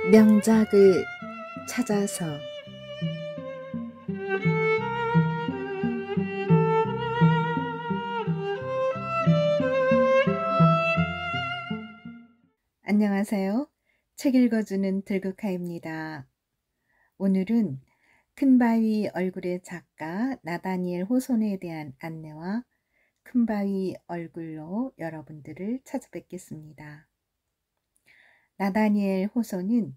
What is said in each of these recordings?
명작을 찾아서. 안녕하세요. 책 읽어주는 들국화입니다. 오늘은 큰바위 얼굴의 작가 나다니엘 호손에 대한 안내와 큰바위 얼굴로 여러분들을 찾아뵙겠습니다. 나다니엘 호손은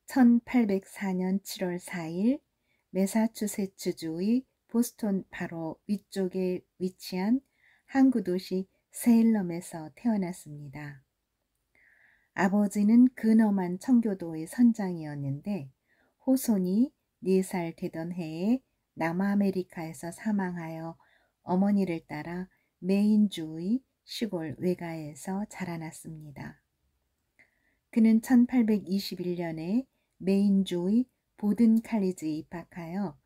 1804년 7월 4일 매사추세츠주의 보스턴 바로 위쪽에 위치한 항구 도시 세일럼에서 태어났습니다. 아버지는 근엄한 청교도의 선장이었는데 호손이 4살 되던 해에 남아메리카에서 사망하여 어머니를 따라 메인주의 시골 외가에서 자라났습니다. 그는 1821년에 메인주의 보든 칼리지에 입학하여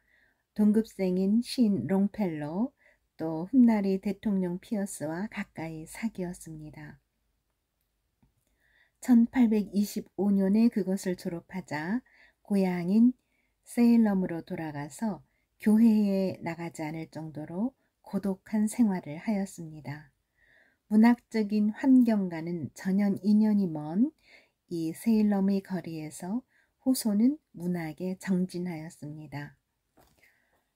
동급생인 시인 롱펠로 또 훗날의 대통령 피어스와 가까이 사귀었습니다. 1825년에 그것을 졸업하자 고향인 세일럼으로 돌아가서 교회에 나가지 않을 정도로 고독한 생활을 하였습니다. 문학적인 환경과는 전혀 인연이 먼 이 세일럼의 거리에서 호손은 문학에 정진하였습니다.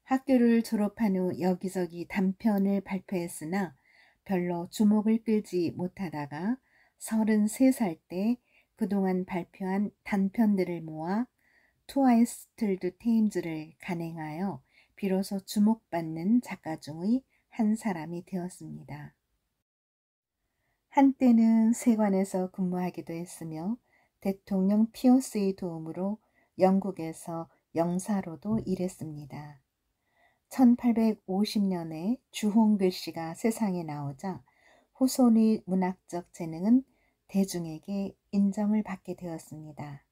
학교를 졸업한 후 여기저기 단편을 발표했으나 별로 주목을 끌지 못하다가 33살 때 그동안 발표한 단편들을 모아 투아이스틀드 테임즈를 간행하여 비로소 주목받는 작가 중의 한 사람이 되었습니다. 한때는 세관에서 근무하기도 했으며 대통령 피어스의 도움으로 영국에서 영사로도 일했습니다. 1850년에 주홍 글씨가 세상에 나오자 호손의 문학적 재능은 대중에게 인정을 받게 되었습니다.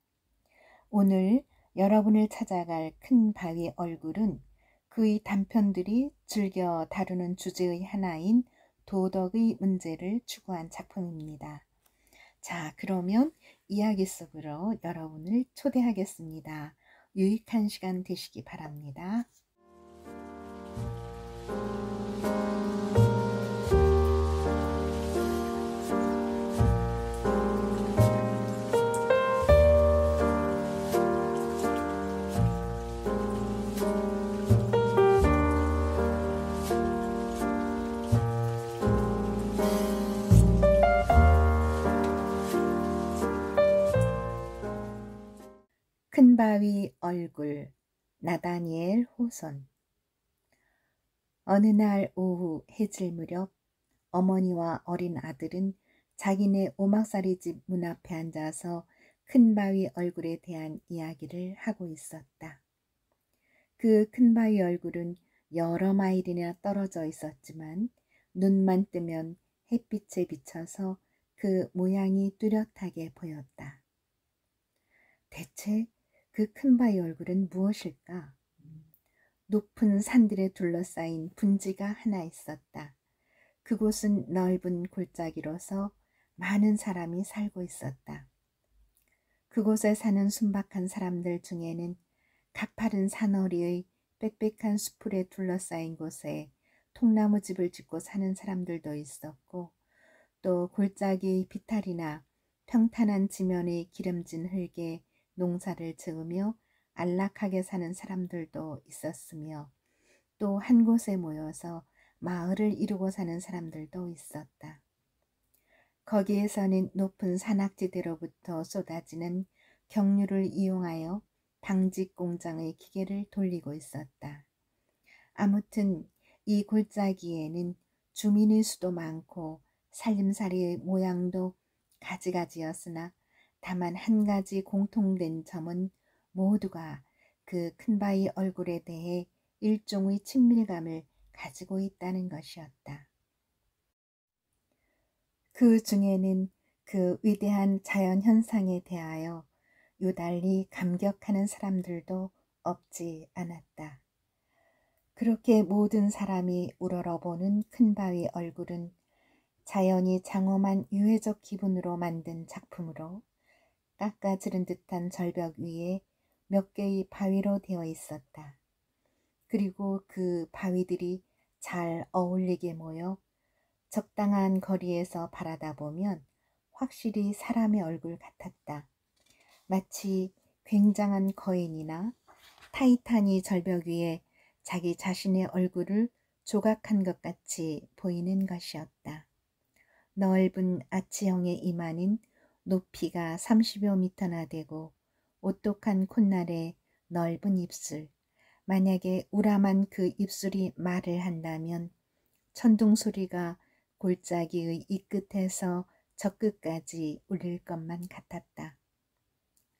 오늘 여러분을 찾아갈 큰바위 얼굴은 그의 단편들이 즐겨 다루는 주제의 하나인 도덕의 문제를 추구한 작품입니다. 자, 그러면 이야기 속으로 여러분을 초대하겠습니다. 유익한 시간 되시기 바랍니다. 큰바위 얼굴 나다니엘 호손. 어느 날 오후 해질 무렵 어머니와 어린 아들은 자기네 오막살이 집 문 앞에 앉아서 큰바위 얼굴에 대한 이야기를 하고 있었다. 그 큰바위 얼굴은 여러 마일이나 떨어져 있었지만 눈만 뜨면 햇빛에 비쳐서 그 모양이 뚜렷하게 보였다. 대체 그 큰바위 얼굴은 무엇일까? 높은 산들에 둘러싸인 분지가 하나 있었다. 그곳은 넓은 골짜기로서 많은 사람이 살고 있었다. 그곳에 사는 순박한 사람들 중에는 가파른 산허리의 빽빽한 수풀에 둘러싸인 곳에 통나무 집을 짓고 사는 사람들도 있었고 또 골짜기 비탈이나 평탄한 지면의 기름진 흙에 농사를 지으며 안락하게 사는 사람들도 있었으며 또 한 곳에 모여서 마을을 이루고 사는 사람들도 있었다. 거기에서는 높은 산악지대로부터 쏟아지는 경유를 이용하여 방직 공장의 기계를 돌리고 있었다. 아무튼 이 골짜기에는 주민의 수도 많고 살림살이의 모양도 가지가지였으나 다만 한 가지 공통된 점은 모두가 그 큰바위 얼굴에 대해 일종의 친밀감을 가지고 있다는 것이었다. 그 중에는 그 위대한 자연현상에 대하여 유달리 감격하는 사람들도 없지 않았다. 그렇게 모든 사람이 우러러보는 큰바위 얼굴은 자연이 장엄한 유해적 기분으로 만든 작품으로 깎아지른 듯한 절벽 위에 몇 개의 바위로 되어 있었다. 그리고 그 바위들이 잘 어울리게 모여 적당한 거리에서 바라다 보면 확실히 사람의 얼굴 같았다. 마치 굉장한 거인이나 타이탄이 절벽 위에 자기 자신의 얼굴을 조각한 것 같이 보이는 것이었다. 넓은 아치형의 이마는 높이가 30여 미터나 되고 오똑한 콧날에 넓은 입술, 만약에 우람한 그 입술이 말을 한다면 천둥 소리가 골짜기의 이 끝에서 저 끝까지 울릴 것만 같았다.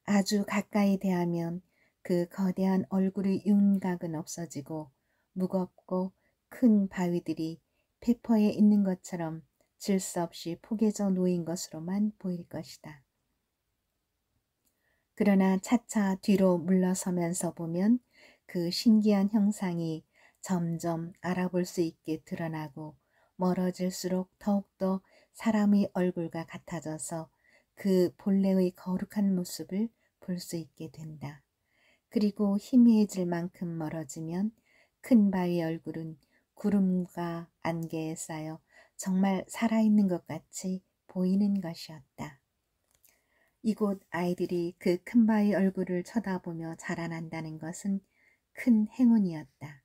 아주 가까이 대하면 그 거대한 얼굴의 윤곽은 없어지고 무겁고 큰 바위들이 페퍼에 있는 것처럼 질 수 없이 포개져 놓인 것으로만 보일 것이다. 그러나 차차 뒤로 물러서면서 보면 그 신기한 형상이 점점 알아볼 수 있게 드러나고 멀어질수록 더욱더 사람의 얼굴과 같아져서 그 본래의 거룩한 모습을 볼 수 있게 된다. 그리고 희미해질 만큼 멀어지면 큰 바위 얼굴은 구름과 안개에 쌓여 정말 살아있는 것 같이 보이는 것이었다. 이곳 아이들이 그 큰 바위 얼굴을 쳐다보며 자라난다는 것은 큰 행운이었다.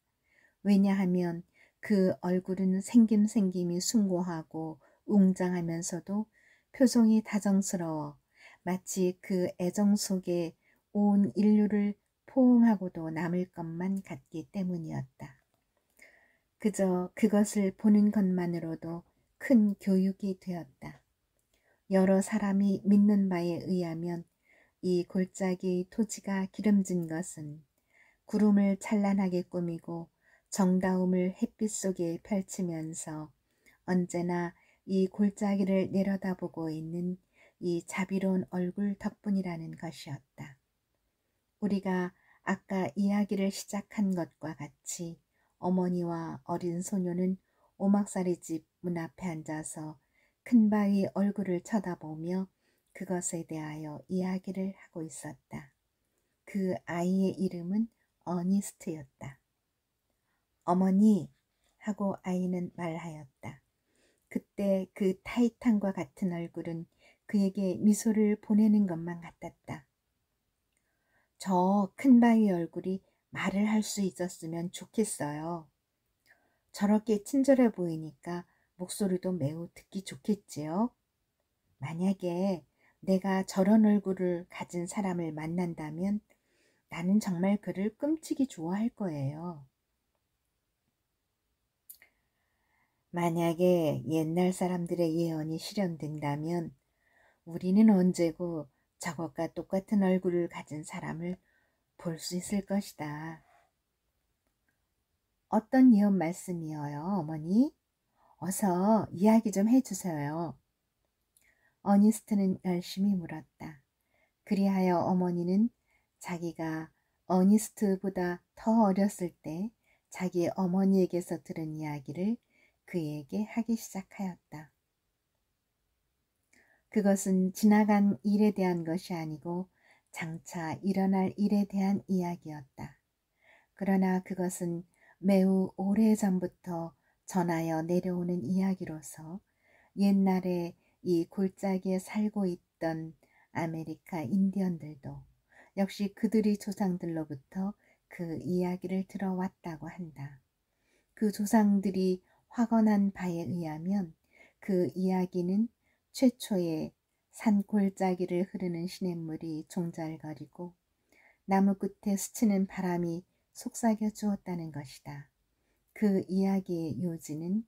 왜냐하면 그 얼굴은 생김이 숭고하고 웅장하면서도 표정이 다정스러워 마치 그 애정 속에 온 인류를 포옹하고도 남을 것만 같기 때문이었다. 그저 그것을 보는 것만으로도 큰 교육이 되었다. 여러 사람이 믿는 바에 의하면 이 골짜기 토지가 기름진 것은 구름을 찬란하게 꾸미고 정다움을 햇빛 속에 펼치면서 언제나 이 골짜기를 내려다보고 있는 이 자비로운 얼굴 덕분이라는 것이었다. 우리가 아까 이야기를 시작한 것과 같이 어머니와 어린 소녀는 오막살이 집 문 앞에 앉아서 큰 바위 얼굴을 쳐다보며 그것에 대하여 이야기를 하고 있었다. 그 아이의 이름은 어니스트였다. 어머니 하고 아이는 말하였다. 그때 그 타이탄과 같은 얼굴은 그에게 미소를 보내는 것만 같았다. 저 큰 바위 얼굴이 말을 할 수 있었으면 좋겠어요. 저렇게 친절해 보이니까 목소리도 매우 듣기 좋겠지요. 만약에 내가 저런 얼굴을 가진 사람을 만난다면 나는 정말 그를 끔찍이 좋아할 거예요. 만약에 옛날 사람들의 예언이 실현된다면 우리는 언제고 저것과 똑같은 얼굴을 가진 사람을 볼 수 있을 것이다. 어떤 예언 말씀이에요, 어머니? 어서 이야기 좀 해주세요. 어니스트는 열심히 물었다. 그리하여 어머니는 자기가 어니스트보다 더 어렸을 때 자기 어머니에게서 들은 이야기를 그에게 하기 시작하였다. 그것은 지나간 일에 대한 것이 아니고 장차 일어날 일에 대한 이야기였다. 그러나 그것은 매우 오래전부터 전하여 내려오는 이야기로서 옛날에 이 골짜기에 살고 있던 아메리카 인디언들도 역시 그들의 조상들로부터 그 이야기를 들어왔다고 한다. 그 조상들이 확언한 바에 의하면 그 이야기는 최초에 산 골짜기를 흐르는 시냇물이 종잘거리고 나무 끝에 스치는 바람이 속삭여 주었다는 것이다. 그 이야기의 요지는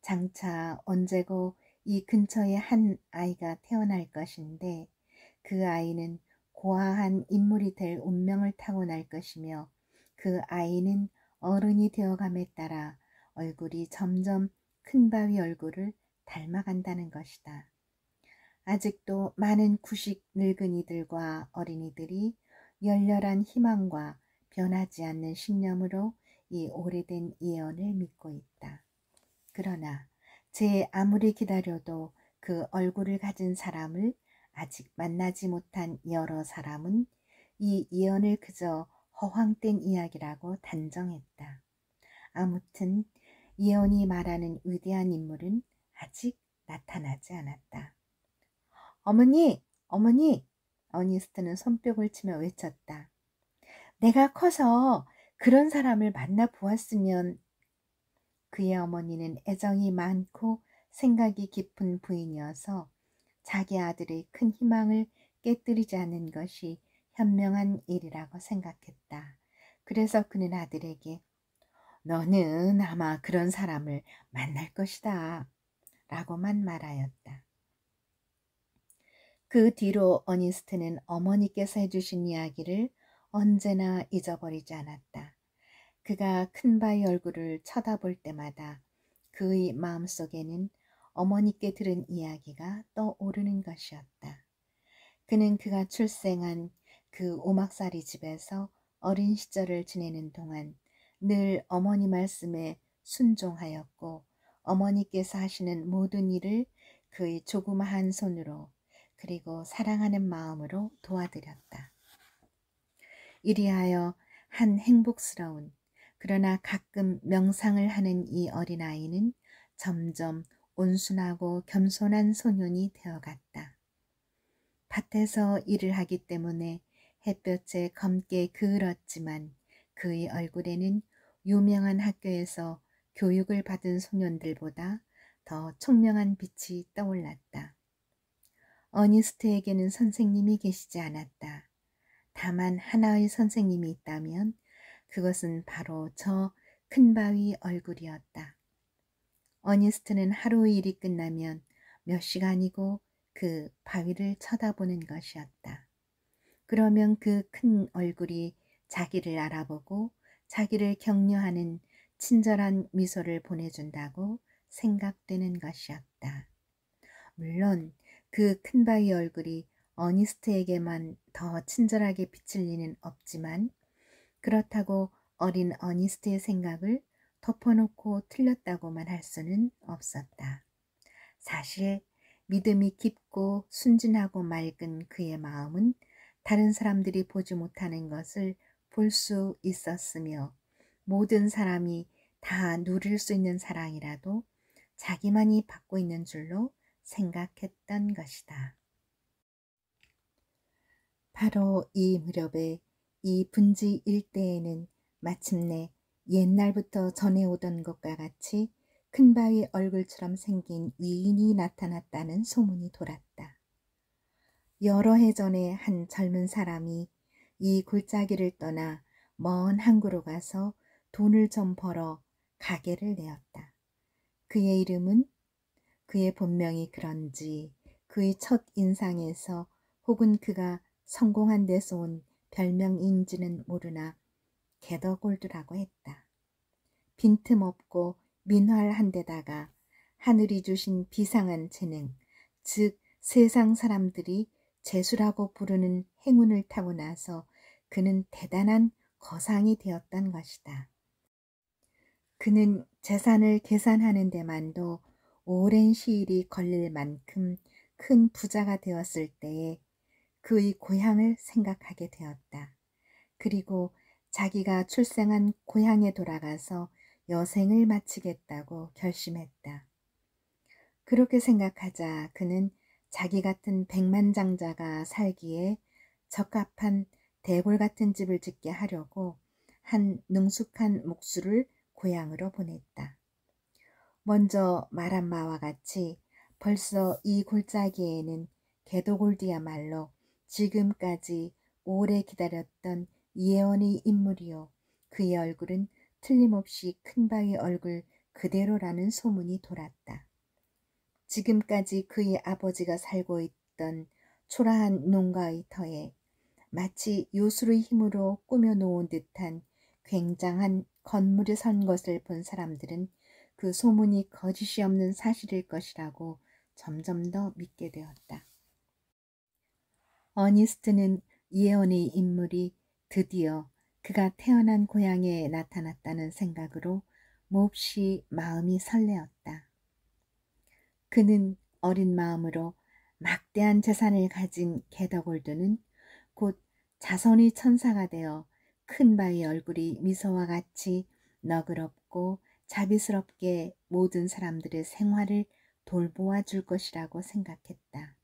장차 언제고 이 근처에 한 아이가 태어날 것인데 그 아이는 고아한 인물이 될 운명을 타고날 것이며 그 아이는 어른이 되어감에 따라 얼굴이 점점 큰 바위 얼굴을 닮아간다는 것이다. 아직도 많은 구식 늙은이들과 어린이들이 열렬한 희망과 변하지 않는 신념으로 이 오래된 예언을 믿고 있다. 그러나 제 아무리 기다려도 그 얼굴을 가진 사람을 아직 만나지 못한 여러 사람은 이 예언을 그저 허황된 이야기라고 단정했다. 아무튼 예언이 말하는 위대한 인물은 아직 나타나지 않았다. 어머니! 어머니! 어니스트는 손뼉을 치며 외쳤다. 내가 커서 그런 사람을 만나 보았으면. 그의 어머니는 애정이 많고 생각이 깊은 부인이어서 자기 아들의 큰 희망을 깨뜨리지 않는 것이 현명한 일이라고 생각했다. 그래서 그는 아들에게 너는 아마 그런 사람을 만날 것이다 라고만 말하였다. 그 뒤로 어니스트는 어머니께서 해주신 이야기를 언제나 잊어버리지 않았다. 그가 큰바의 얼굴을 쳐다볼 때마다 그의 마음속에는 어머니께 들은 이야기가 떠오르는 것이었다. 그는 그가 출생한 그 오막살이 집에서 어린 시절을 지내는 동안 늘 어머니 말씀에 순종하였고 어머니께서 하시는 모든 일을 그의 조그마한 손으로 그리고 사랑하는 마음으로 도와드렸다. 이리하여 한 행복스러운 그러나 가끔 명상을 하는 이 어린아이는 점점 온순하고 겸손한 소년이 되어갔다. 밭에서 일을 하기 때문에 햇볕에 검게 그을었지만 그의 얼굴에는 유명한 학교에서 교육을 받은 소년들보다 더 총명한 빛이 떠올랐다. 어니스트에게는 선생님이 계시지 않았다. 다만 하나의 선생님이 있다면 그것은 바로 저 큰바위 얼굴이었다. 어니스트는 하루 일이 끝나면 몇 시간이고 그 바위를 쳐다보는 것이었다. 그러면 그 큰 얼굴이 자기를 알아보고 자기를 격려하는 친절한 미소를 보내준다고 생각되는 것이었다. 물론 그 큰바위 얼굴이 어니스트에게만 더 친절하게 비칠 리는 없지만 그렇다고 어린 어니스트의 생각을 덮어놓고 틀렸다고만 할 수는 없었다. 사실 믿음이 깊고 순진하고 맑은 그의 마음은 다른 사람들이 보지 못하는 것을 볼 수 있었으며 모든 사람이 다 누릴 수 있는 사랑이라도 자기만이 받고 있는 줄로 생각했던 것이다. 바로 이 무렵에 이 분지 일대에는 마침내 옛날부터 전해오던 것과 같이 큰바위 얼굴처럼 생긴 위인이 나타났다는 소문이 돌았다. 여러 해 전에 한 젊은 사람이 이 골짜기를 떠나 먼 항구로 가서 돈을 좀 벌어 가게를 내었다. 그의 이름은 그의 본명이 그런지 그의 첫 인상에서 혹은 그가 성공한 데서 온 별명인지는 모르나 게더골드라고 했다. 빈틈없고 민활한 데다가 하늘이 주신 비상한 재능, 즉 세상 사람들이 재수라고 부르는 행운을 타고 나서 그는 대단한 거상이 되었던 것이다. 그는 재산을 계산하는 데만도 오랜 시일이 걸릴 만큼 큰 부자가 되었을 때에 그의 고향을 생각하게 되었다. 그리고 자기가 출생한 고향에 돌아가서 여생을 마치겠다고 결심했다. 그렇게 생각하자 그는 자기 같은 백만장자가 살기에 적합한 대골 같은 집을 짓게 하려고 한 능숙한 목수를 고향으로 보냈다. 먼저 말한 바와 같이 벌써 이 골짜기에는 게도골드야말로 지금까지 오래 기다렸던 예언의 인물이요. 그의 얼굴은 틀림없이 큰바위 얼굴 그대로라는 소문이 돌았다. 지금까지 그의 아버지가 살고 있던 초라한 농가의 터에 마치 요술의 힘으로 꾸며놓은 듯한 굉장한 건물이 선 것을 본 사람들은 그 소문이 거짓이 없는 사실일 것이라고 점점 더 믿게 되었다. 어니스트는 예언의 인물이 드디어 그가 태어난 고향에 나타났다는 생각으로 몹시 마음이 설레었다. 그는 어린 마음으로 막대한 재산을 가진 게더골드는 곧 자선의 천사가 되어 큰바의 얼굴이 미소와 같이 너그럽고 자비스럽게 모든 사람들의 생활을 돌보아 줄 것이라고 생각했다.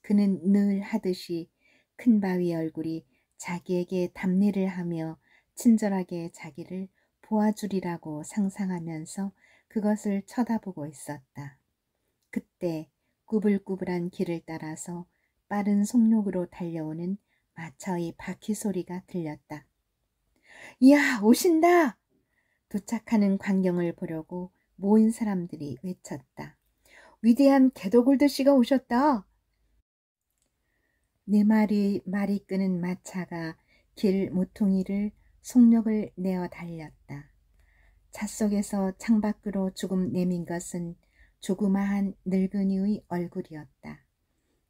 그는 늘 하듯이 큰바의 얼굴이 자기에게 답례를 하며 친절하게 자기를 보아주리라고 상상하면서 그것을 쳐다보고 있었다. 그때 꾸불꾸불한 길을 따라서 빠른 속력으로 달려오는 마차의 바퀴 소리가 들렸다. 이야, 오신다! 도착하는 광경을 보려고 모인 사람들이 외쳤다. 위대한 게더골드 씨가 오셨다. 네 마리 말이 끄는 마차가 길 모퉁이를 속력을 내어 달렸다. 차 속에서 창밖으로 조금 내민 것은 조그마한 늙은이의 얼굴이었다.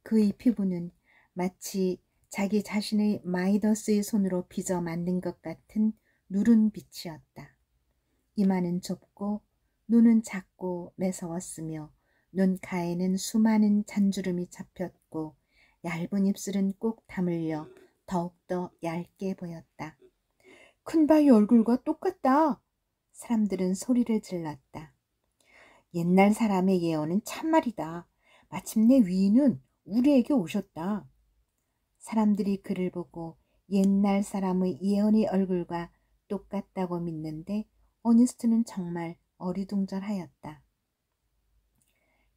그의 피부는 마치 자기 자신의 마이더스의 손으로 빚어 만든 것 같은 누른 빛이었다. 이마는 좁고 눈은 작고 매서웠으며 눈가에는 수많은 잔주름이 잡혔고 얇은 입술은 꼭 다물려 더욱더 얇게 보였다. 큰바위 얼굴과 똑같다. 사람들은 소리를 질렀다. 옛날 사람의 예언은 참말이다. 마침내 위인은 우리에게 오셨다. 사람들이 그를 보고 옛날 사람의 예언의 얼굴과 똑같다고 믿는데 어니스트는 정말 어리둥절하였다.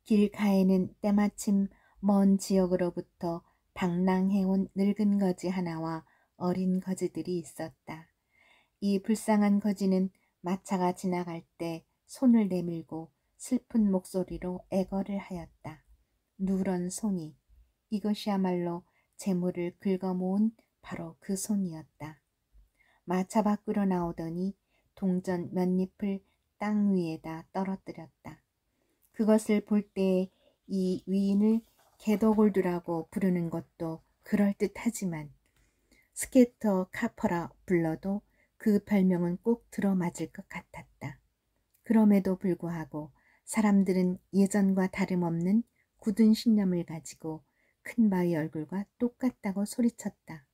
길가에는 때마침 먼 지역으로부터 방랑해온 늙은 거지 하나와 어린 거지들이 있었다. 이 불쌍한 거지는 마차가 지나갈 때 손을 내밀고 슬픈 목소리로 애걸을 하였다. 누런 손이, 이것이야말로 재물을 긁어모은 바로 그 손이었다. 마차 밖으로 나오더니 동전 몇 잎을 땅 위에다 떨어뜨렸다. 그것을 볼 때에 이 위인을 게더골드라고 부르는 것도 그럴듯하지만 스케터 카퍼라 불러도 그 별명은 꼭 들어맞을 것 같았다. 그럼에도 불구하고 사람들은 예전과 다름없는 굳은 신념을 가지고 큰바의 얼굴과 똑같다고 소리쳤다.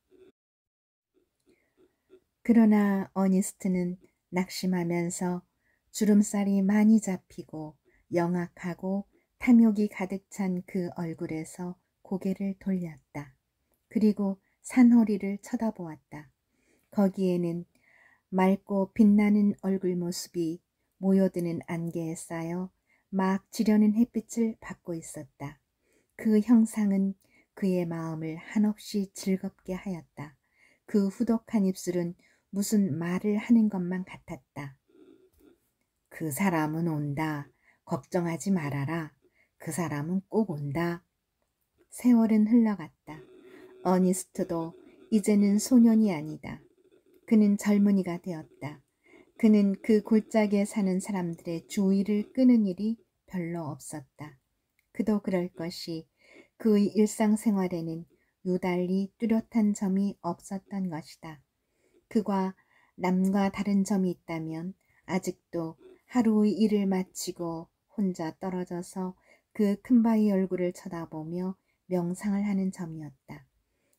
그러나 어니스트는 낙심하면서 주름살이 많이 잡히고 영악하고 탐욕이 가득 찬 그 얼굴에서 고개를 돌렸다. 그리고 산허리를 쳐다보았다. 거기에는 맑고 빛나는 얼굴 모습이 모여드는 안개에 쌓여 막 지려는 햇빛을 받고 있었다. 그 형상은 그의 마음을 한없이 즐겁게 하였다. 그 후덕한 입술은 무슨 말을 하는 것만 같았다. 그 사람은 온다. 걱정하지 말아라. 그 사람은 꼭 온다. 세월은 흘러갔다. 어니스트도 이제는 소년이 아니다. 그는 젊은이가 되었다. 그는 그 골짜기에 사는 사람들의 주의를 끄는 일이 별로 없었다. 그도 그럴 것이 그의 일상생활에는 유달리 뚜렷한 점이 없었던 것이다. 그가 남과 다른 점이 있다면 아직도 하루의 일을 마치고 혼자 떨어져서 그 큰바위 얼굴을 쳐다보며 명상을 하는 점이었다.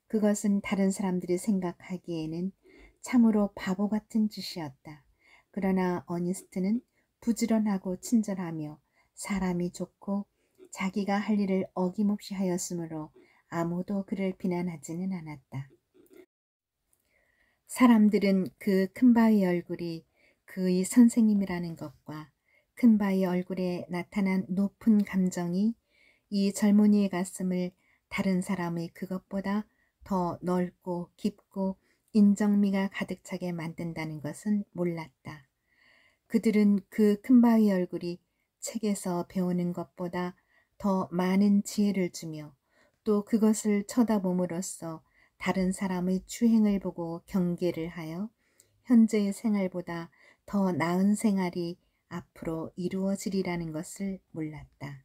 그것은 다른 사람들이 생각하기에는 참으로 바보 같은 짓이었다. 그러나 어니스트는 부지런하고 친절하며 사람이 좋고 자기가 할 일을 어김없이 하였으므로 아무도 그를 비난하지는 않았다. 사람들은 그 큰바위 얼굴이 그의 선생님이라는 것과 큰바위 얼굴에 나타난 높은 감정이 이 젊은이의 가슴을 다른 사람의 그것보다 더 넓고 깊고 인정미가 가득 차게 만든다는 것은 몰랐다. 그들은 그 큰바위 얼굴이 책에서 배우는 것보다 더 많은 지혜를 주며 또 그것을 쳐다봄으로써 다른 사람의 추행을 보고 경계를 하여 현재의 생활보다 더 나은 생활이 앞으로 이루어지리라는 것을 몰랐다.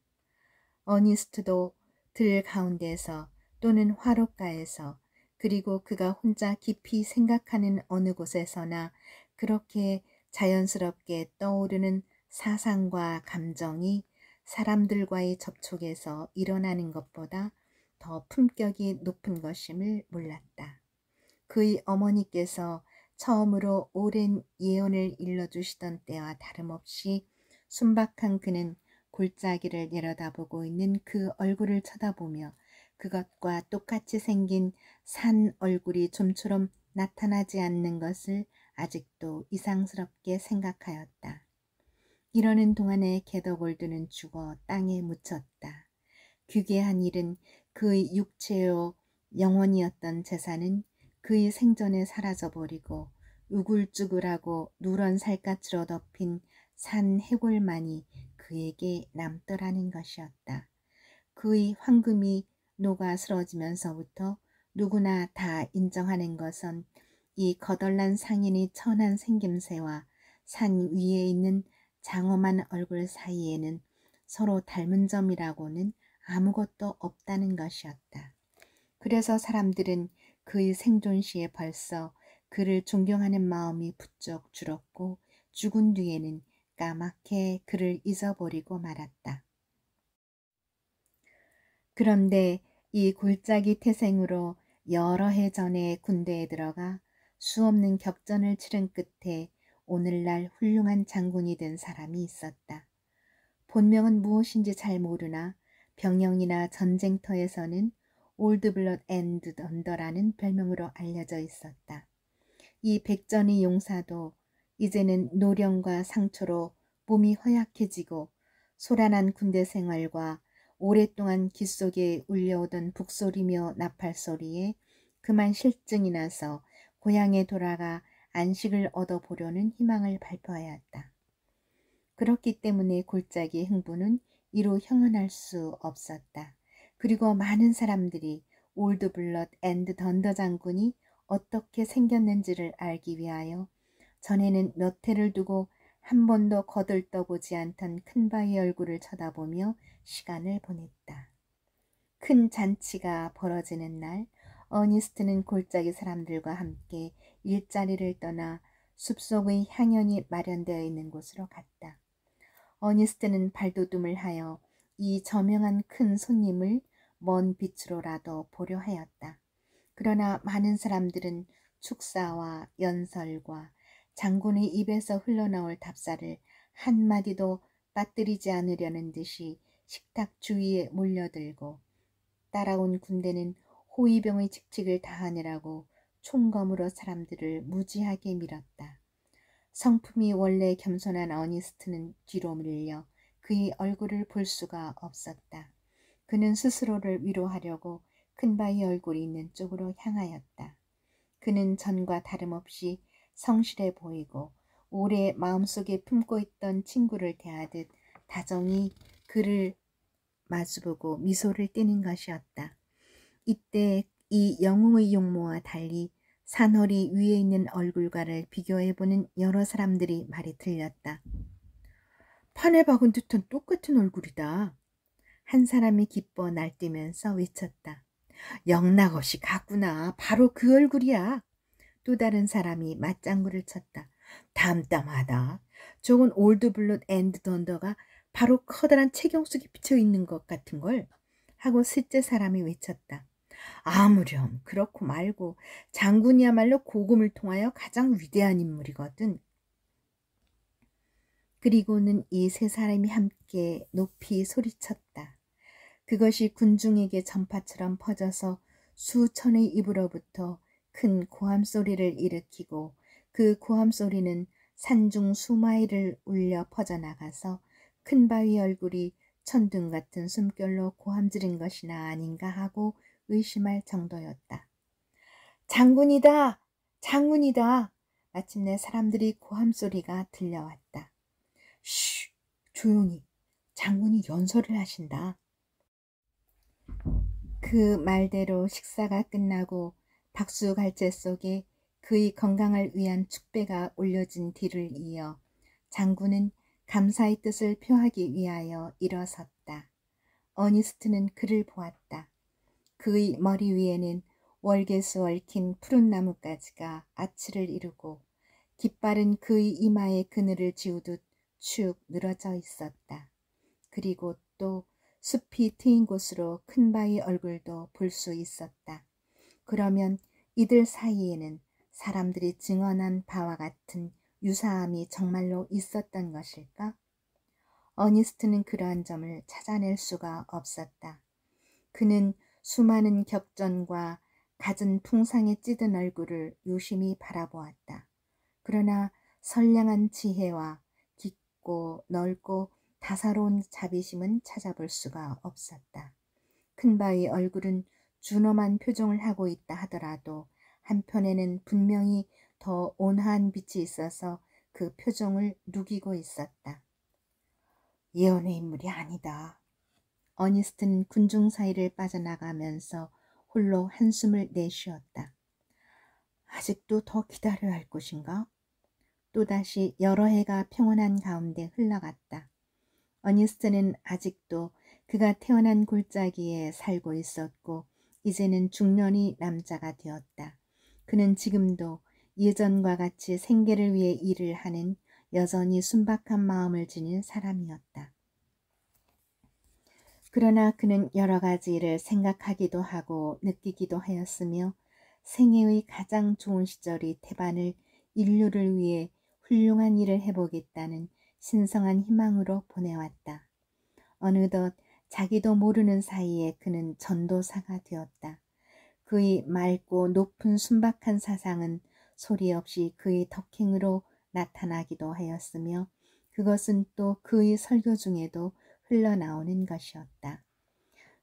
어니스트도 들 가운데서 또는 화롯가에서 그리고 그가 혼자 깊이 생각하는 어느 곳에서나 그렇게 자연스럽게 떠오르는 사상과 감정이 사람들과의 접촉에서 일어나는 것보다 더 품격이 높은 것임을 몰랐다. 그의 어머니께서 처음으로 오랜 예언을 일러주시던 때와 다름없이 순박한 그는 골짜기를 내려다보고 있는 그 얼굴을 쳐다보며 그것과 똑같이 생긴 산 얼굴이 좀처럼 나타나지 않는 것을 아직도 이상스럽게 생각하였다. 이러는 동안에 게더골드는 죽어 땅에 묻혔다. 귀괴한 일은 그의 육체요 영혼이었던 재산은 그의 생전에 사라져버리고 우글쭈글하고 누런 살갗으로 덮인 산 해골만이 그에게 남더라는 것이었다. 그의 황금이 녹아 쓰러지면서부터 누구나 다 인정하는 것은 이 거덜난 상인의 천한 생김새와 산 위에 있는 장엄한 얼굴 사이에는 서로 닮은 점이라고는 아무것도 없다는 것이었다. 그래서 사람들은 그의 생존 시에 벌써 그를 존경하는 마음이 부쩍 줄었고 죽은 뒤에는 까맣게 그를 잊어버리고 말았다. 그런데 이 골짜기 태생으로 여러 해 전에 군대에 들어가 수없는 격전을 치른 끝에 오늘날 훌륭한 장군이 된 사람이 있었다. 본명은 무엇인지 잘 모르나 병영이나 전쟁터에서는 올드블럿 앤드 던더라는 별명으로 알려져 있었다. 이 백전의 용사도 이제는 노령과 상처로 몸이 허약해지고 소란한 군대 생활과 오랫동안 귓속에 울려오던 북소리며 나팔소리에 그만 실증이 나서 고향에 돌아가 안식을 얻어보려는 희망을 발표하였다. 그렇기 때문에 골짜기의 흥부는 이로 형언할 수 없었다. 그리고 많은 사람들이 올드블럿 앤드 던더 장군이 어떻게 생겼는지를 알기 위하여 전에는 몇 해를 두고 한 번도 거들떠보지 않던 큰바의 얼굴을 쳐다보며 시간을 보냈다. 큰 잔치가 벌어지는 날 어니스트는 골짜기 사람들과 함께 일자리를 떠나 숲속의 향연이 마련되어 있는 곳으로 갔다. 어니스트는 발돋움을 하여 이 저명한 큰 손님을 먼 빛으로라도 보려 하였다. 그러나 많은 사람들은 축사와 연설과 장군의 입에서 흘러나올 답사를 한마디도 빠뜨리지 않으려는 듯이 식탁 주위에 몰려들고 따라온 군대는 호위병의 직책을 다하느라고 총검으로 사람들을 무지하게 밀었다. 성품이 원래 겸손한 어니스트는 뒤로 밀려 그의 얼굴을 볼 수가 없었다. 그는 스스로를 위로하려고 큰바의 얼굴이 있는 쪽으로 향하였다. 그는 전과 다름없이 성실해 보이고 오래 마음속에 품고 있던 친구를 대하듯 다정히 그를 마주보고 미소를 띠는 것이었다. 이때 이 영웅의 용모와 달리 산허리 위에 있는 얼굴과를 비교해보는 여러 사람들이 말이 들렸다. 판에 박은 듯한 똑같은 얼굴이다. 한 사람이 기뻐 날뛰면서 외쳤다. 영락없이 갔구나. 바로 그 얼굴이야. 또 다른 사람이 맞장구를 쳤다. 담담하다. 저건 올드블롯 앤드 던더가 바로 커다란 채경 속에 비쳐있는 것 같은걸. 하고 셋째 사람이 외쳤다. 아무렴 그렇고 말고 장군이야말로 고금을 통하여 가장 위대한 인물이거든. 그리고는 이 세 사람이 함께 높이 소리쳤다. 그것이 군중에게 전파처럼 퍼져서 수천의 입으로부터 큰 고함소리를 일으키고 그 고함소리는 산중 수마일을 울려 퍼져나가서 큰바위 얼굴이 천둥 같은 숨결로 고함 지른 것이나 아닌가 하고 의심할 정도였다. 장군이다! 장군이다! 마침내 사람들이 고함소리가 들려왔다. 쉬! 조용히! 장군이 연설을 하신다. 그 말대로 식사가 끝나고 박수갈채 속에 그의 건강을 위한 축배가 올려진 뒤를 이어 장군은 감사의 뜻을 표하기 위하여 일어섰다. 어니스트는 그를 보았다. 그의 머리 위에는 월계수 얽힌 푸른 나뭇가지가 아치를 이루고 깃발은 그의 이마에 그늘을 지우듯 축 늘어져 있었다. 그리고 또 숲이 트인 곳으로 큰 바위 얼굴도 볼 수 있었다. 그러면 이들 사이에는 사람들이 증언한 바와 같은 유사함이 정말로 있었던 것일까? 어니스트는 그러한 점을 찾아낼 수가 없었다. 그는 수많은 격전과 갖은 풍상에 찌든 얼굴을 유심히 바라보았다. 그러나 선량한 지혜와 깊고 넓고 다사로운 자비심은 찾아볼 수가 없었다. 큰 바위 얼굴은 준엄한 표정을 하고 있다 하더라도 한편에는 분명히 더 온화한 빛이 있어서 그 표정을 누기고 있었다. 예언의 인물이 아니다. 어니스트는 군중 사이를 빠져나가면서 홀로 한숨을 내쉬었다. 아직도 더 기다려야 할 것인가? 또다시 여러 해가 평온한 가운데 흘러갔다. 어니스트는 아직도 그가 태어난 골짜기에 살고 있었고 이제는 중년이 남자가 되었다. 그는 지금도 예전과 같이 생계를 위해 일을 하는 여전히 순박한 마음을 지닌 사람이었다. 그러나 그는 여러 가지 일을 생각하기도 하고 느끼기도 하였으며 생애의 가장 좋은 시절이 태반을 인류를 위해 훌륭한 일을 해보겠다는 신성한 희망으로 보내왔다. 어느덧 자기도 모르는 사이에 그는 전도사가 되었다. 그의 맑고 높은 순박한 사상은 소리 없이 그의 덕행으로 나타나기도 하였으며 그것은 또 그의 설교 중에도 흘러나오는 것이었다.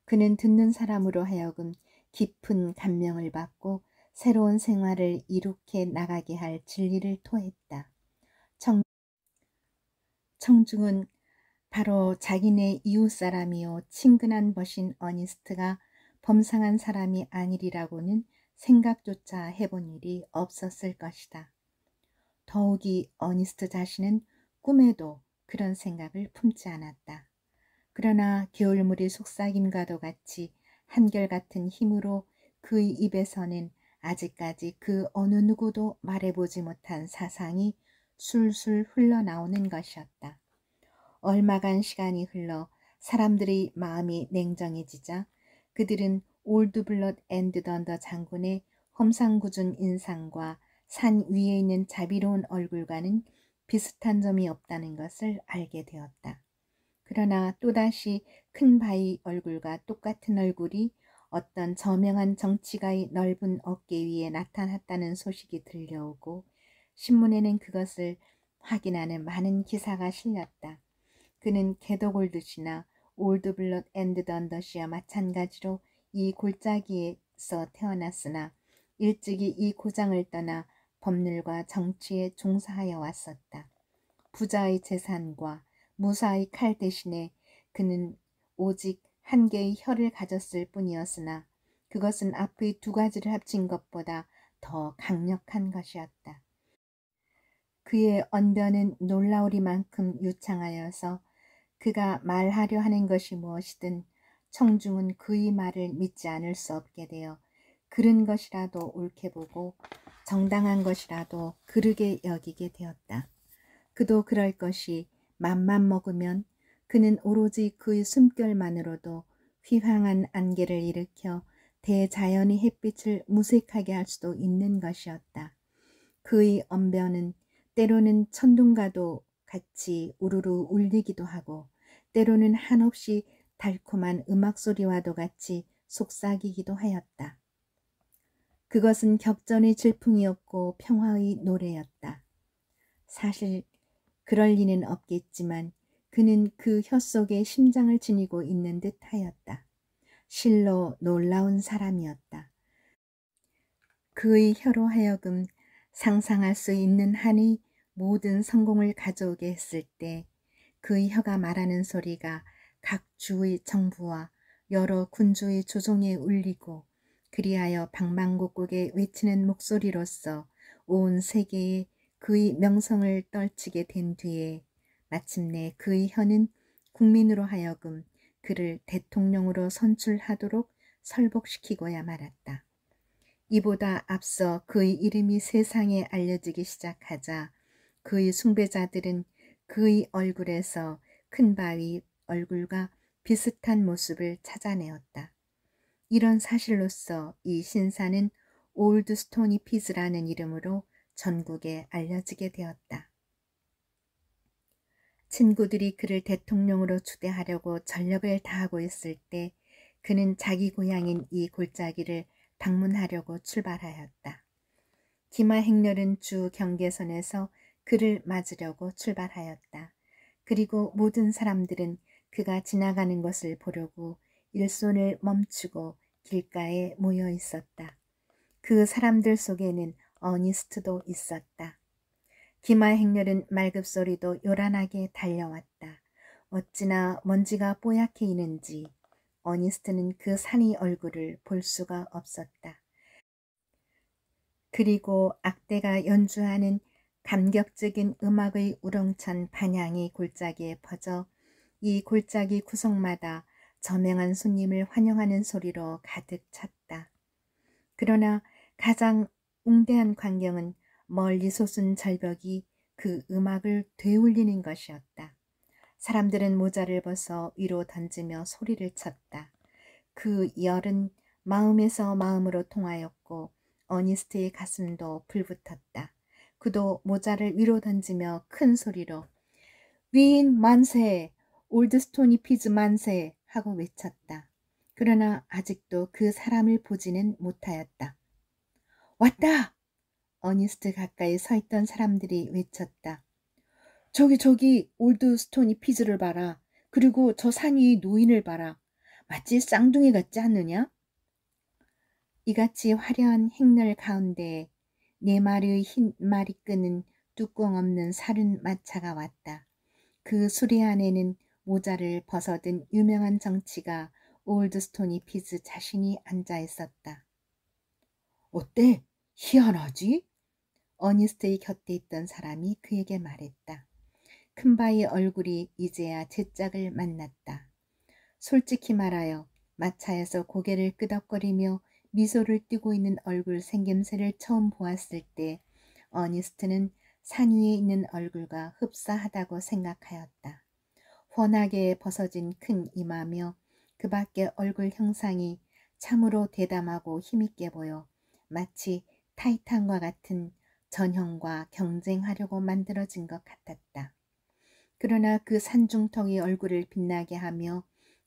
그는 듣는 사람으로 하여금 깊은 감명을 받고 새로운 생활을 이룩해 나가게 할 진리를 토했다. 청중은 바로 자기네 이웃사람이요 친근한 벗인 어니스트가 범상한 사람이 아니리라고는 생각조차 해본 일이 없었을 것이다. 더욱이 어니스트 자신은 꿈에도 그런 생각을 품지 않았다. 그러나 겨울물이 속삭임과도 같이 한결같은 힘으로 그의 입에서는 아직까지 그 어느 누구도 말해보지 못한 사상이 술술 흘러나오는 것이었다. 얼마간 시간이 흘러 사람들의 마음이 냉정해지자 그들은 올드블럿 앤드 던더 장군의 험상궂은 인상과 산 위에 있는 자비로운 얼굴과는 비슷한 점이 없다는 것을 알게 되었다. 그러나 또다시 큰 바위 얼굴과 똑같은 얼굴이 어떤 저명한 정치가의 넓은 어깨 위에 나타났다는 소식이 들려오고 신문에는 그것을 확인하는 많은 기사가 실렸다. 그는 게더골드시나 올드블럿 앤드 던더시와 마찬가지로 이 골짜기에서 태어났으나 일찍이 이 고장을 떠나 법률과 정치에 종사하여 왔었다. 부자의 재산과 무사의 칼 대신에 그는 오직 한 개의 혀를 가졌을 뿐이었으나 그것은 앞의 두 가지를 합친 것보다 더 강력한 것이었다. 그의 언변은 놀라우리만큼 유창하여서 그가 말하려 하는 것이 무엇이든 청중은 그의 말을 믿지 않을 수 없게 되어 그른 것이라도 옳게 보고 정당한 것이라도 그르게 여기게 되었다. 그도 그럴 것이 맘만 먹으면 그는 오로지 그의 숨결만으로도 휘황한 안개를 일으켜 대자연의 햇빛을 무색하게 할 수도 있는 것이었다. 그의 언변은 때로는 천둥과도 같이 우르르 울리기도 하고 때로는 한없이 달콤한 음악 소리와도 같이 속삭이기도 하였다. 그것은 격전의 질풍이었고 평화의 노래였다. 사실 그럴 리는 없겠지만 그는 그 혀 속에 심장을 지니고 있는 듯 하였다. 실로 놀라운 사람이었다. 그의 혀로 하여금 상상할 수 있는 한의 모든 성공을 가져오게 했을 때 그의 혀가 말하는 소리가 각 주의 정부와 여러 군주의 조종에 울리고 그리하여 방방곡곡에 외치는 목소리로서 온 세계에 그의 명성을 떨치게 된 뒤에 마침내 그의 혀는 국민으로 하여금 그를 대통령으로 선출하도록 설복시키고야 말았다. 이보다 앞서 그의 이름이 세상에 알려지기 시작하자 그의 숭배자들은 그의 얼굴에서 큰 바위 얼굴과 비슷한 모습을 찾아내었다. 이런 사실로서 이 신사는 올드 스토니 피즈라는 이름으로 전국에 알려지게 되었다. 친구들이 그를 대통령으로 추대하려고 전력을 다하고 있을 때 그는 자기 고향인 이 골짜기를 방문하려고 출발하였다. 기마 행렬은 주 경계선에서 그를 맞으려고 출발하였다. 그리고 모든 사람들은 그가 지나가는 것을 보려고 일손을 멈추고 길가에 모여 있었다. 그 사람들 속에는 어니스트도 있었다. 기마 행렬은 말급소리도 요란하게 달려왔다. 어찌나 먼지가 뽀얗게 이는지 어니스트는 그 산이 얼굴을 볼 수가 없었다. 그리고 악대가 연주하는 감격적인 음악의 우렁찬 반향이 골짜기에 퍼져 이 골짜기 구석마다 저명한 손님을 환영하는 소리로 가득 찼다. 그러나 가장 웅대한 광경은 멀리 솟은 절벽이 그 음악을 되울리는 것이었다. 사람들은 모자를 벗어 위로 던지며 소리를 쳤다. 그 열은 마음에서 마음으로 통하였고 어니스트의 가슴도 불붙었다. 그도 모자를 위로 던지며 큰 소리로 위인 만세! 올드스토니 피즈 만세! 하고 외쳤다. 그러나 아직도 그 사람을 보지는 못하였다. 왔다! 어니스트 가까이 서 있던 사람들이 외쳤다. 저기 올드스토니 피즈를 봐라. 그리고 저 산 위 노인을 봐라. 마치 쌍둥이 같지 않느냐? 이같이 화려한 행렬 가운데 네 마리의 흰 말이 끄는 뚜껑 없는 사륜 마차가 왔다. 그 수레 안에는 모자를 벗어든 유명한 정치가 올드스토니 피즈 자신이 앉아 있었다. 어때? 희한하지? 어니스트의 곁에 있던 사람이 그에게 말했다. 큰바의 얼굴이 이제야 제 짝을 만났다. 솔직히 말하여 마차에서 고개를 끄덕거리며 미소를 띠고 있는 얼굴 생김새를 처음 보았을 때 어니스트는 산 위에 있는 얼굴과 흡사하다고 생각하였다. 훤하게 벗어진 큰 이마며 그 밖의 얼굴 형상이 참으로 대담하고 힘있게 보여 마치 타이탄과 같은 전형과 경쟁하려고 만들어진 것 같았다. 그러나 그 산중턱이 얼굴을 빛나게 하며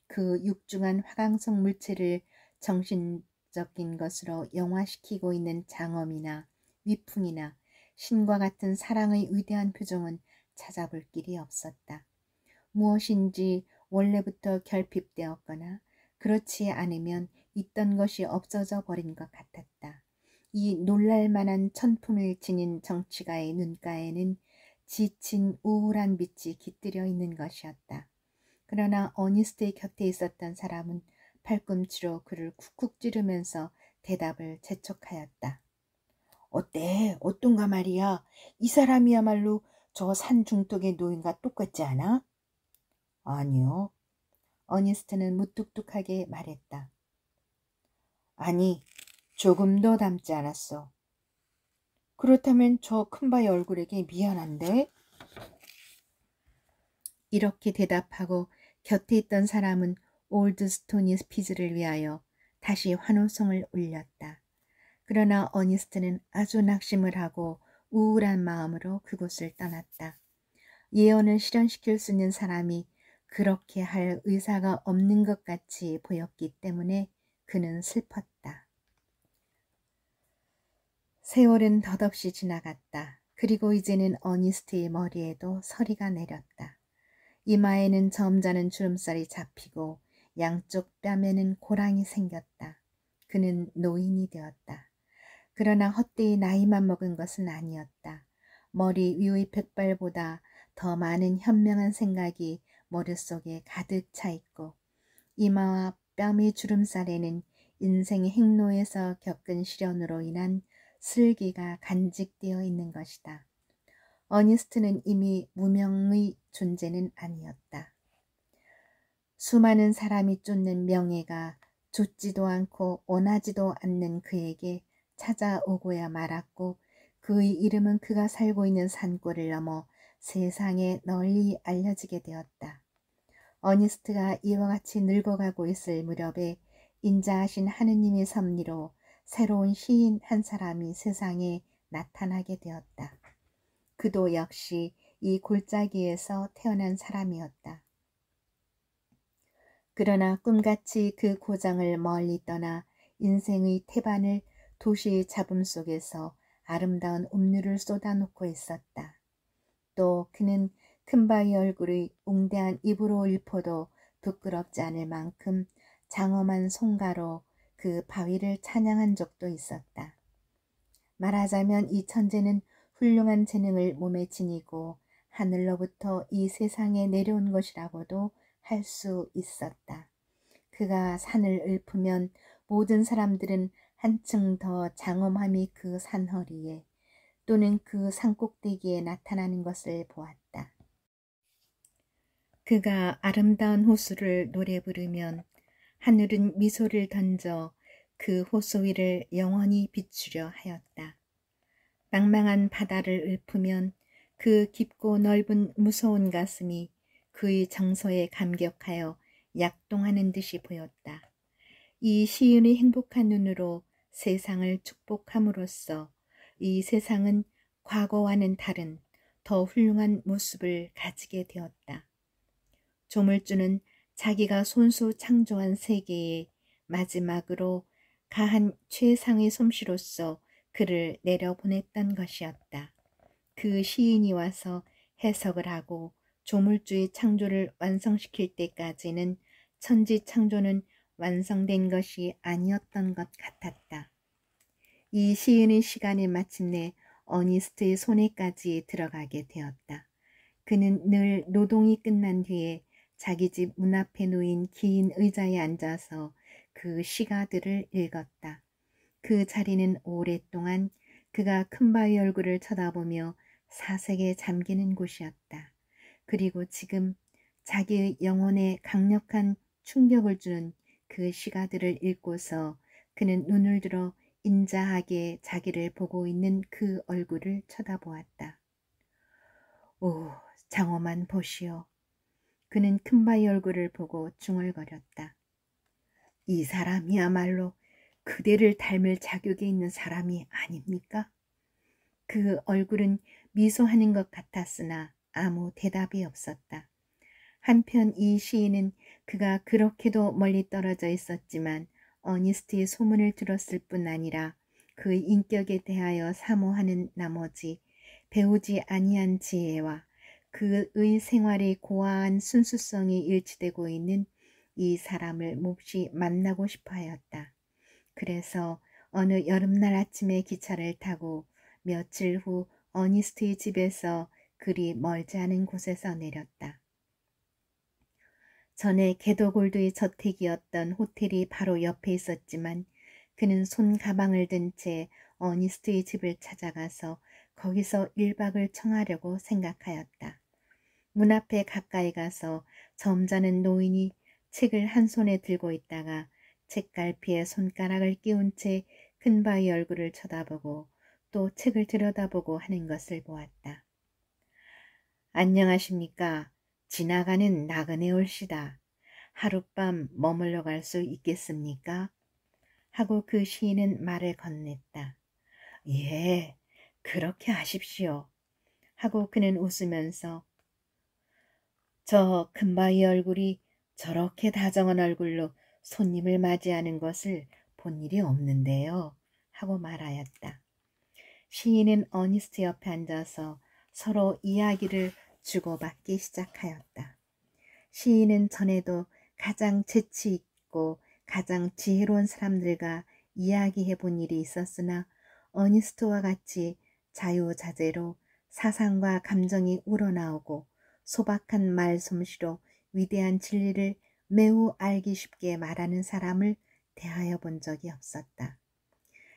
그 육중한 화강성 물체를 정신적인 것으로 영화시키고 있는 장엄이나 위풍이나 신과 같은 사랑의 위대한 표정은 찾아볼 길이 없었다. 무엇인지 원래부터 결핍되었거나 그렇지 않으면 있던 것이 없어져 버린 것 같았다. 이 놀랄만한 천품을 지닌 정치가의 눈가에는 지친 우울한 빛이 깃들여 있는 것이었다. 그러나 어니스트의 곁에 있었던 사람은 팔꿈치로 그를 쿡쿡 찌르면서 대답을 재촉하였다. 어때? 어떤가 말이야. 이 사람이야말로 저 산 중턱의 노인과 똑같지 않아? 아니요. 어니스트는 무뚝뚝하게 말했다. 아니, 조금도 닮지 않았어. 그렇다면 저 큰바의 얼굴에게 미안한데? 이렇게 대답하고 곁에 있던 사람은 올드스토니 피즈를 위하여 다시 환호성을 울렸다. 그러나 어니스트는 아주 낙심을 하고 우울한 마음으로 그곳을 떠났다. 예언을 실현시킬 수 있는 사람이 그렇게 할 의사가 없는 것 같이 보였기 때문에 그는 슬펐다. 세월은 덧없이 지나갔다. 그리고 이제는 어니스트의 머리에도 서리가 내렸다. 이마에는 점잖은 주름살이 잡히고 양쪽 뺨에는 고랑이 생겼다. 그는 노인이 되었다. 그러나 헛되이 나이만 먹은 것은 아니었다. 머리 위의 백발보다 더 많은 현명한 생각이 머릿속에 가득 차 있고 이마와 뺨의 주름살에는 인생의 행로에서 겪은 시련으로 인한 슬기가 간직되어 있는 것이다. 어니스트는 이미 무명의 존재는 아니었다. 수많은 사람이 쫓는 명예가 좋지도 않고 원하지도 않는 그에게 찾아오고야 말았고 그의 이름은 그가 살고 있는 산골을 넘어 세상에 널리 알려지게 되었다. 어니스트가 이와 같이 늙어가고 있을 무렵에 인자하신 하느님의 섭리로 새로운 시인 한 사람이 세상에 나타나게 되었다. 그도 역시 이 골짜기에서 태어난 사람이었다. 그러나 꿈같이 그 고장을 멀리 떠나 인생의 태반을 도시의 잡음 속에서 아름다운 음료를 쏟아놓고 있었다. 또 그는 큰바위 얼굴의 웅대한 입으로 읊어도 부끄럽지 않을 만큼 장엄한 송가로 그 바위를 찬양한 적도 있었다. 말하자면 이 천재는 훌륭한 재능을 몸에 지니고 하늘로부터 이 세상에 내려온 것이라고도 할 수 있었다. 그가 산을 읊으면 모든 사람들은 한층 더 장엄함이 그 산허리에 또는 그 산꼭대기에 나타나는 것을 보았다. 그가 아름다운 호수를 노래 부르면 하늘은 미소를 던져 그 호수 위를 영원히 비추려 하였다. 망망한 바다를 읊으면 그 깊고 넓은 무서운 가슴이 그의 정서에 감격하여 약동하는 듯이 보였다. 이 시인의 행복한 눈으로 세상을 축복함으로써 이 세상은 과거와는 다른 더 훌륭한 모습을 가지게 되었다. 조물주는 자기가 손수 창조한 세계에 마지막으로 가한 최상의 솜씨로서 그를 내려보냈던 것이었다. 그 시인이 와서 해석을 하고 조물주의 창조를 완성시킬 때까지는 천지 창조는 완성된 것이 아니었던 것 같았다. 이 시인의 시간이 마침내 어니스트의 손에까지 들어가게 되었다. 그는 늘 노동이 끝난 뒤에 자기 집 문 앞에 놓인 긴 의자에 앉아서 그 시가들을 읽었다. 그 자리는 오랫동안 그가 큰바위 얼굴을 쳐다보며 사색에 잠기는 곳이었다. 그리고 지금 자기의 영혼에 강력한 충격을 주는 그 시가들을 읽고서 그는 눈을 들어 인자하게 자기를 보고 있는 그 얼굴을 쳐다보았다. 오, 장엄한 보시오. 그는 큰바위 얼굴을 보고 중얼거렸다. 이 사람이야말로 그대를 닮을 자격이 있는 사람이 아닙니까? 그 얼굴은 미소하는 것 같았으나 아무 대답이 없었다. 한편 이 시인은 그가 그렇게도 멀리 떨어져 있었지만 어니스트의 소문을 들었을 뿐 아니라 그의 인격에 대하여 사모하는 나머지 배우지 아니한 지혜와 그의 생활의 고아한 순수성이 일치되고 있는 이 사람을 몹시 만나고 싶어 하였다. 그래서 어느 여름날 아침에 기차를 타고 며칠 후 어니스트의 집에서 그리 멀지 않은 곳에서 내렸다. 전에 게도골드의 저택이었던 호텔이 바로 옆에 있었지만 그는 손 가방을 든 채 어니스트의 집을 찾아가서 거기서 1박을 청하려고 생각하였다. 문 앞에 가까이 가서 점잖은 노인이 책을 한 손에 들고 있다가 책갈피에 손가락을 끼운 채 큰바위 얼굴을 쳐다보고 또 책을 들여다보고 하는 것을 보았다. 안녕하십니까. 지나가는 나그네 올시다. 하룻밤 머물러 갈 수 있겠습니까? 하고 그 시인은 말을 건넸다. 예, 그렇게 하십시오. 하고 그는 웃으면서 저 큰바위 얼굴이 저렇게 다정한 얼굴로 손님을 맞이하는 것을 본 일이 없는데요. 하고 말하였다. 시인은 어니스트 옆에 앉아서 서로 이야기를 주고받기 시작하였다. 시인은 전에도 가장 재치 있고 가장 지혜로운 사람들과 이야기해 본 일이 있었으나 어니스트와 같이 자유자재로 사상과 감정이 우러나오고 소박한 말솜씨로 위대한 진리를 매우 알기 쉽게 말하는 사람을 대하여 본 적이 없었다.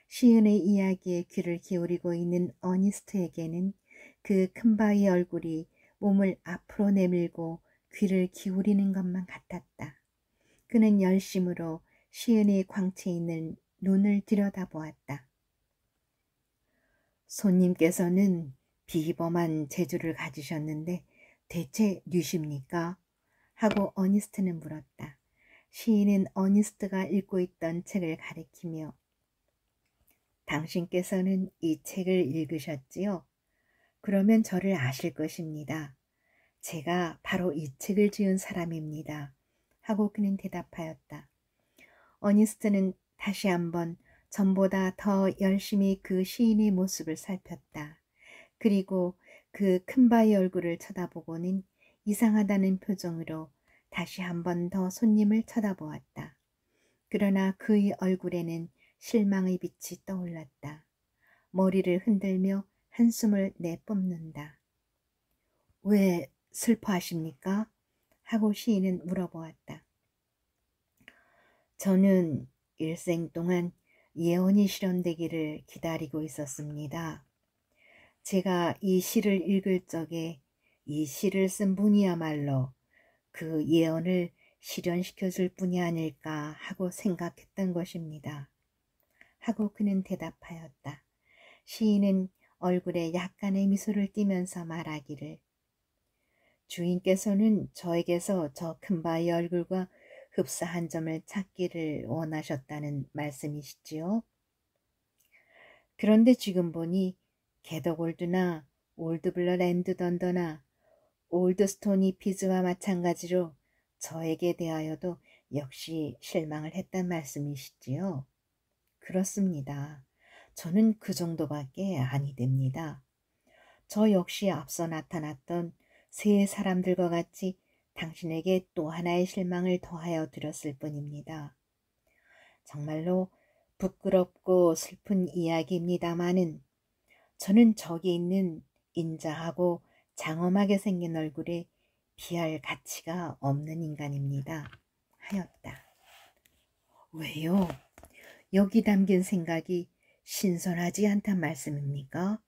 시인의 이야기에 귀를 기울이고 있는 어니스트에게는 그 큰바위 얼굴이 몸을 앞으로 내밀고 귀를 기울이는 것만 같았다. 그는 열심으로 시인의 광채 있는 눈을 들여다보았다. 손님께서는 비범한 재주를 가지셨는데 대체 누십니까? 하고 어니스트는 물었다. 시인은 어니스트가 읽고 있던 책을 가리키며 당신께서는 이 책을 읽으셨지요? 그러면 저를 아실 것입니다. 제가 바로 이 책을 지은 사람입니다. 하고 그는 대답하였다. 어니스트는 다시 한번 전보다 더 열심히 그 시인의 모습을 살폈다. 그리고 그 큰바위 얼굴을 쳐다보고는 이상하다는 표정으로 다시 한번 더 손님을 쳐다보았다. 그러나 그의 얼굴에는 실망의 빛이 떠올랐다. 머리를 흔들며 한숨을 내뿜는다. 왜 슬퍼하십니까? 하고 시인은 물어보았다. 저는 일생 동안 예언이 실현되기를 기다리고 있었습니다. 제가 이 시를 읽을 적에 이 시를 쓴 분이야말로 그 예언을 실현시켜 줄 분이 아닐까 하고 생각했던 것입니다. 하고 그는 대답하였다. 시인은 얼굴에 약간의 미소를 띠면서 말하기를 주인께서는 저에게서 저 큰바위 얼굴과 흡사한 점을 찾기를 원하셨다는 말씀이시지요? 그런데 지금 보니 게더골드나 올드블러 랜드 던더나 올드스토니 피즈와 마찬가지로 저에게 대하여도 역시 실망을 했단 말씀이시지요? 그렇습니다. 저는 그 정도밖에 아니 됩니다. 저 역시 앞서 나타났던 세 사람들과 같이 당신에게 또 하나의 실망을 더하여 드렸을 뿐입니다. 정말로 부끄럽고 슬픈 이야기입니다마는 저는 저기 있는 인자하고 장엄하게 생긴 얼굴에 비할 가치가 없는 인간입니다. 하였다. 왜요? 여기 담긴 생각이 신선하지 않단 말씀입니까?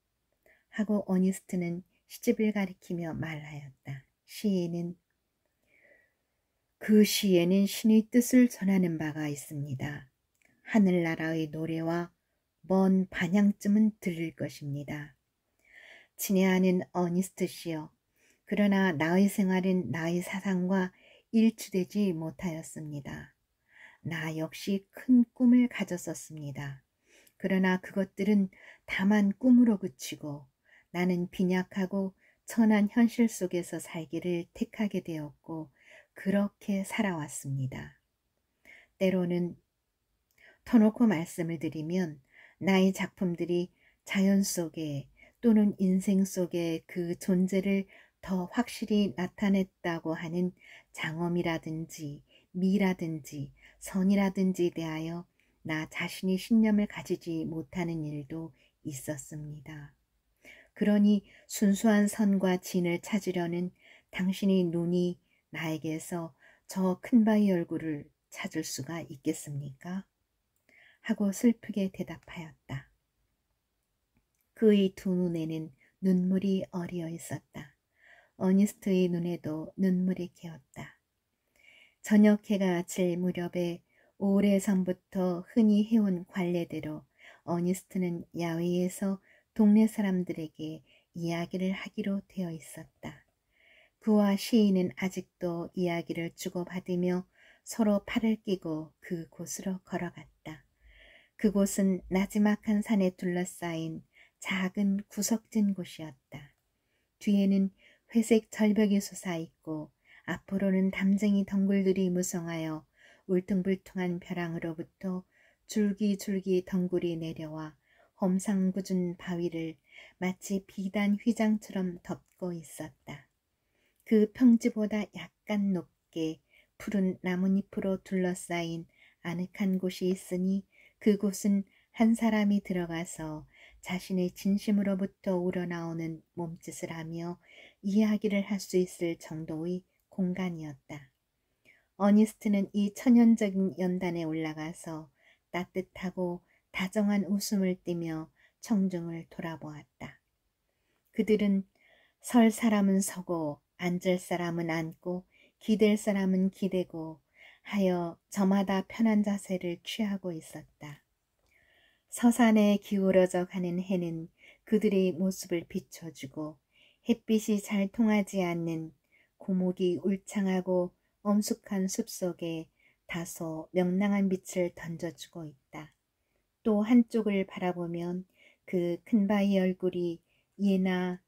하고 어니스트는 시집을 가리키며 말하였다. 시인은 그 시에는 신의 뜻을 전하는 바가 있습니다. 하늘나라의 노래와 먼 반향쯤은 들릴 것입니다. 친애하는 어니스트 씨여, 그러나 나의 생활은 나의 사상과 일치되지 못하였습니다. 나 역시 큰 꿈을 가졌었습니다. 그러나 그것들은 다만 꿈으로 그치고 나는 빈약하고 천한 현실 속에서 살기를 택하게 되었고 그렇게 살아왔습니다. 때로는 터놓고 말씀을 드리면 나의 작품들이 자연 속에 또는 인생 속에 그 존재를 더 확실히 나타냈다고 하는 장엄이라든지 미라든지 선이라든지 대하여 나 자신이 신념을 가지지 못하는 일도 있었습니다. 그러니 순수한 선과 진을 찾으려는 당신의 눈이 나에게서 저 큰바위 얼굴을 찾을 수가 있겠습니까? 하고 슬프게 대답하였다. 그의 두 눈에는 눈물이 어리어 있었다. 어니스트의 눈에도 눈물이 개었다. 저녁 해가 질 무렵에 오래전부터 흔히 해온 관례대로 어니스트는 야외에서 동네 사람들에게 이야기를 하기로 되어 있었다. 그와 시인은 아직도 이야기를 주고받으며 서로 팔을 끼고 그 곳으로 걸어갔다. 그곳은 나지막한 산에 둘러싸인 작은 구석진 곳이었다. 뒤에는 회색 절벽이 솟아있고 앞으로는 담쟁이 덩굴들이 무성하여 울퉁불퉁한 벼랑으로부터 줄기줄기 덩굴이 내려와 험상궂은 바위를 마치 비단 휘장처럼 덮고 있었다. 그 평지보다 약간 높게 푸른 나뭇잎으로 둘러싸인 아늑한 곳이 있으니 그곳은 한 사람이 들어가서 자신의 진심으로부터 우러나오는 몸짓을 하며 이야기를 할 수 있을 정도의 공간이었다. 어니스트는 이 천연적인 연단에 올라가서 따뜻하고 다정한 웃음을 띠며 청중을 돌아보았다. 그들은 설 사람은 서고 앉을 사람은 앉고 기댈 사람은 기대고 하여 저마다 편한 자세를 취하고 있었다. 서산에 기울어져 가는 해는 그들의 모습을 비춰주고 햇빛이 잘 통하지 않는 고목이 울창하고 엄숙한 숲속에 다소 명랑한 빛을 던져주고 있다. 또 한쪽을 바라보면 그 큰바위 얼굴이 예나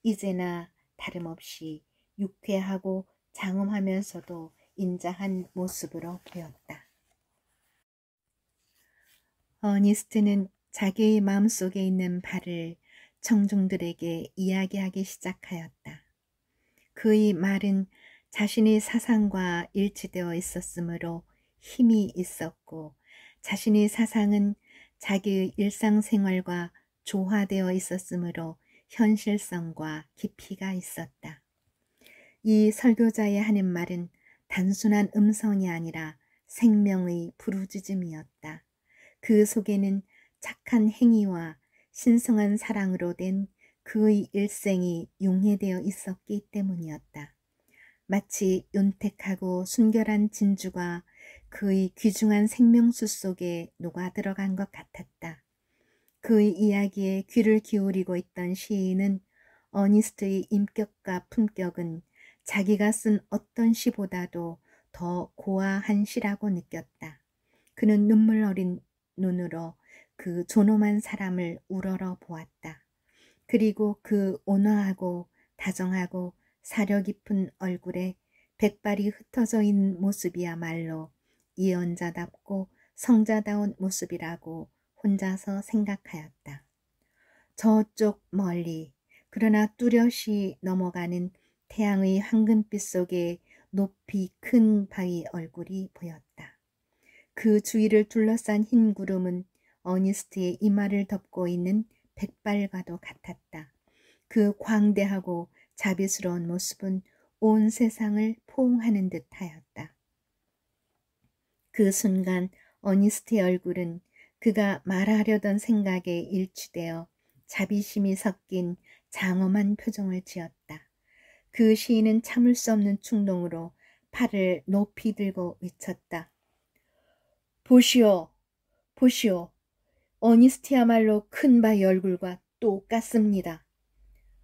이제나 다름없이 유쾌하고 장엄하면서도 인자한 모습으로 보였다. 어니스트는 자기의 마음속에 있는 바를 청중들에게 이야기하기 시작하였다. 그의 말은 자신의 사상과 일치되어 있었으므로 힘이 있었고, 자신의 사상은 자기의 일상생활과 조화되어 있었으므로 현실성과 깊이가 있었다. 이 설교자의 하는 말은 단순한 음성이 아니라 생명의 부르짖음이었다. 그 속에는 착한 행위와 신성한 사랑으로 된 그의 일생이 용해되어 있었기 때문이었다. 마치 윤택하고 순결한 진주가 그의 귀중한 생명수 속에 녹아 들어간 것 같았다. 그의 이야기에 귀를 기울이고 있던 시인은 어니스트의 인격과 품격은 자기가 쓴 어떤 시보다도 더 고아한 시라고 느꼈다. 그는 눈물 어린 눈으로 그 존엄한 사람을 우러러 보았다. 그리고 그 온화하고 다정하고 사려 깊은 얼굴에 백발이 흩어져 있는 모습이야말로 예언자답고 성자다운 모습이라고 혼자서 생각하였다. 저쪽 멀리 그러나 뚜렷이 넘어가는 태양의 황금빛 속에 높이 큰 바위 얼굴이 보였다. 그 주위를 둘러싼 흰 구름은 어니스트의 이마를 덮고 있는 백발과도 같았다. 그 광대하고 자비스러운 모습은 온 세상을 포옹하는 듯하였다. 그 순간 어니스트의 얼굴은 그가 말하려던 생각에 일치되어 자비심이 섞인 장엄한 표정을 지었다. 그 시인은 참을 수 없는 충동으로 팔을 높이 들고 외쳤다. 보시오, 보시오. 어니스트야말로 큰 바위 얼굴과 똑같습니다.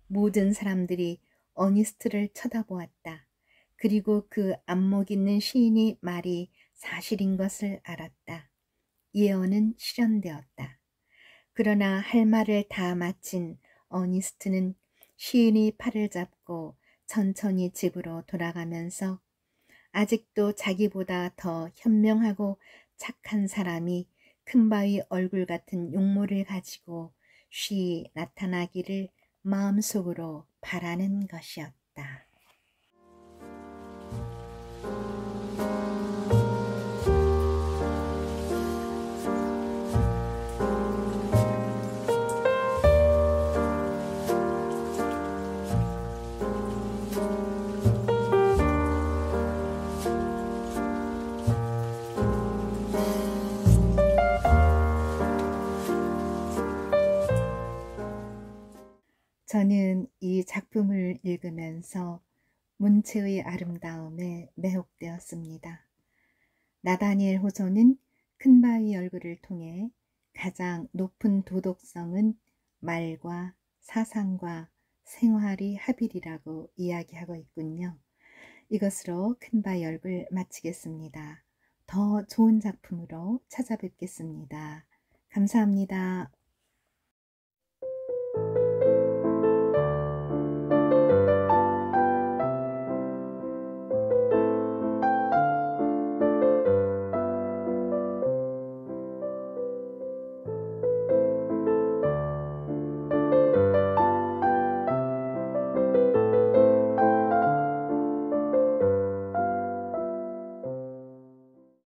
모든 사람들이 어니스트를 쳐다보았다. 그리고 그 안목 있는 시인의 말이 사실인 것을 알았다. 예언은 실현되었다. 그러나 할 말을 다 마친 어니스트는 시인의 팔을 잡고 천천히 집으로 돌아가면서 아직도 자기보다 더 현명하고 착한 사람이 큰바위 얼굴 같은 용모를 가지고 쉬 나타나기를 마음속으로 바라는 것이었다. 저는 이 작품을 읽으면서 문체의 아름다움에 매혹되었습니다. 나다니엘 호조는 큰바위 얼굴을 통해 가장 높은 도덕성은 말과 사상과 생활이 합일이라고 이야기하고 있군요. 이것으로 큰바위 얼굴 마치겠습니다. 더 좋은 작품으로 찾아뵙겠습니다. 감사합니다.